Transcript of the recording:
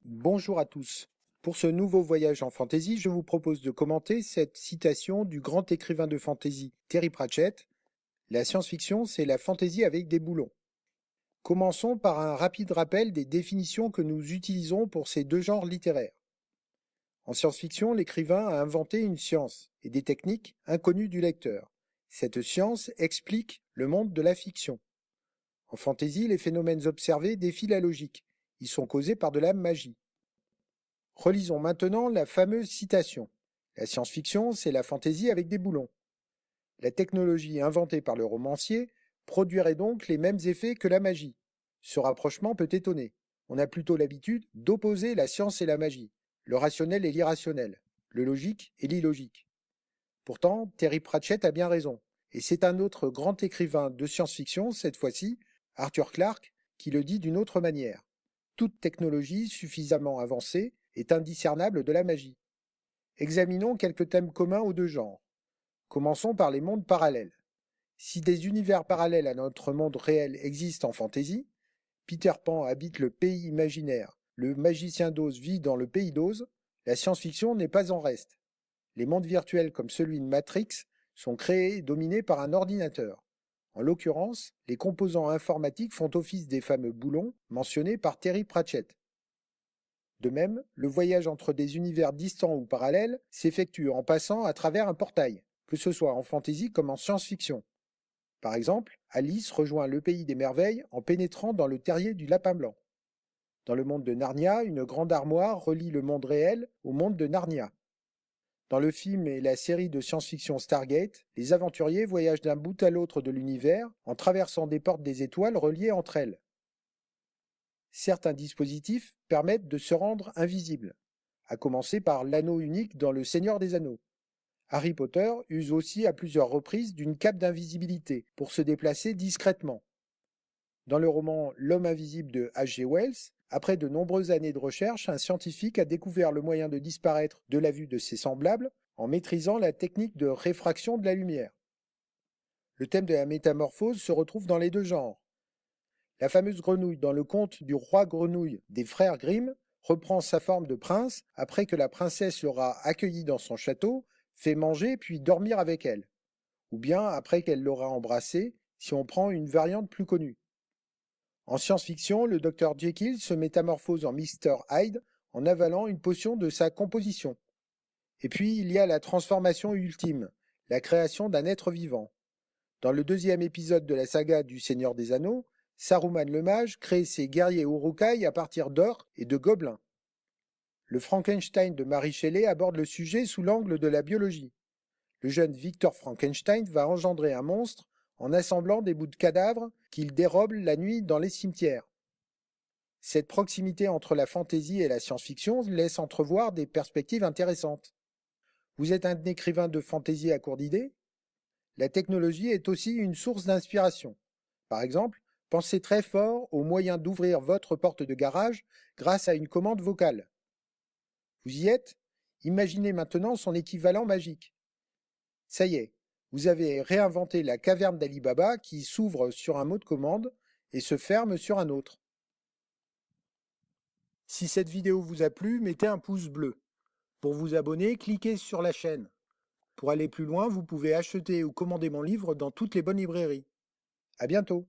Bonjour à tous. Pour ce nouveau voyage en fantaisie, je vous propose de commenter cette citation du grand écrivain de fantaisie Terry Pratchett. La science-fiction, c'est la fantaisie avec des boulons. Commençons par un rapide rappel des définitions que nous utilisons pour ces deux genres littéraires. En science-fiction, l'écrivain a inventé une science et des techniques inconnues du lecteur. Cette science explique le monde de la fiction. En fantaisie, les phénomènes observés défient la logique. Ils sont causés par de la magie. Relisons maintenant la fameuse citation. La science-fiction, c'est la fantaisie avec des boulons. La technologie inventée par le romancier produirait donc les mêmes effets que la magie. Ce rapprochement peut étonner. On a plutôt l'habitude d'opposer la science et la magie, le rationnel et l'irrationnel, le logique et l'illogique. Pourtant, Terry Pratchett a bien raison, et c'est un autre grand écrivain de science-fiction, cette fois-ci, Arthur Clarke, qui le dit d'une autre manière. Toute technologie suffisamment avancée est indiscernable de la magie. Examinons quelques thèmes communs aux deux genres. Commençons par les mondes parallèles. Si des univers parallèles à notre monde réel existent en fantaisie, Peter Pan habite le pays imaginaire, le magicien d'Oz vit dans le pays d'Oz, la science-fiction n'est pas en reste. Les mondes virtuels comme celui de Matrix sont créés et dominés par un ordinateur. En l'occurrence, les composants informatiques font office des fameux boulons mentionnés par Terry Pratchett. De même, le voyage entre des univers distants ou parallèles s'effectue en passant à travers un portail, que ce soit en fantasy comme en science-fiction. Par exemple, Alice rejoint le pays des merveilles en pénétrant dans le terrier du lapin blanc. Dans le monde de Narnia, une grande armoire relie le monde réel au monde de Narnia. Dans le film et la série de science-fiction Stargate, les aventuriers voyagent d'un bout à l'autre de l'univers en traversant des portes des étoiles reliées entre elles. Certains dispositifs permettent de se rendre invisible, à commencer par l'anneau unique dans Le Seigneur des Anneaux. Harry Potter use aussi à plusieurs reprises d'une cape d'invisibilité pour se déplacer discrètement. Dans le roman L'homme invisible de H.G. Wells, après de nombreuses années de recherche, un scientifique a découvert le moyen de disparaître de la vue de ses semblables en maîtrisant la technique de réfraction de la lumière. Le thème de la métamorphose se retrouve dans les deux genres. La fameuse grenouille dans le conte du roi grenouille des frères Grimm reprend sa forme de prince après que la princesse l'aura accueillie dans son château, fait manger puis dormir avec elle. Ou bien après qu'elle l'aura embrassée, si on prend une variante plus connue. En science-fiction, le docteur Jekyll se métamorphose en Mr. Hyde en avalant une potion de sa composition. Et puis il y a la transformation ultime, la création d'un être vivant. Dans le deuxième épisode de la saga du Seigneur des Anneaux, Saruman le mage crée ses guerriers Uruk-hai à partir d'or et de gobelins. Le Frankenstein de Mary Shelley aborde le sujet sous l'angle de la biologie. Le jeune Victor Frankenstein va engendrer un monstre en assemblant des bouts de cadavres qu'il dérobe la nuit dans les cimetières. Cette proximité entre la fantaisie et la science-fiction laisse entrevoir des perspectives intéressantes. Vous êtes un écrivain de fantaisie à court d'idées? La technologie est aussi une source d'inspiration. Par exemple, pensez très fort au moyen d'ouvrir votre porte de garage grâce à une commande vocale. Vous y êtes? Imaginez maintenant son équivalent magique. Ça y est, vous avez réinventé la caverne d'Ali Baba qui s'ouvre sur un mot de commande et se ferme sur un autre. Si cette vidéo vous a plu, mettez un pouce bleu. Pour vous abonner, cliquez sur la chaîne. Pour aller plus loin, vous pouvez acheter ou commander mon livre dans toutes les bonnes librairies. À bientôt!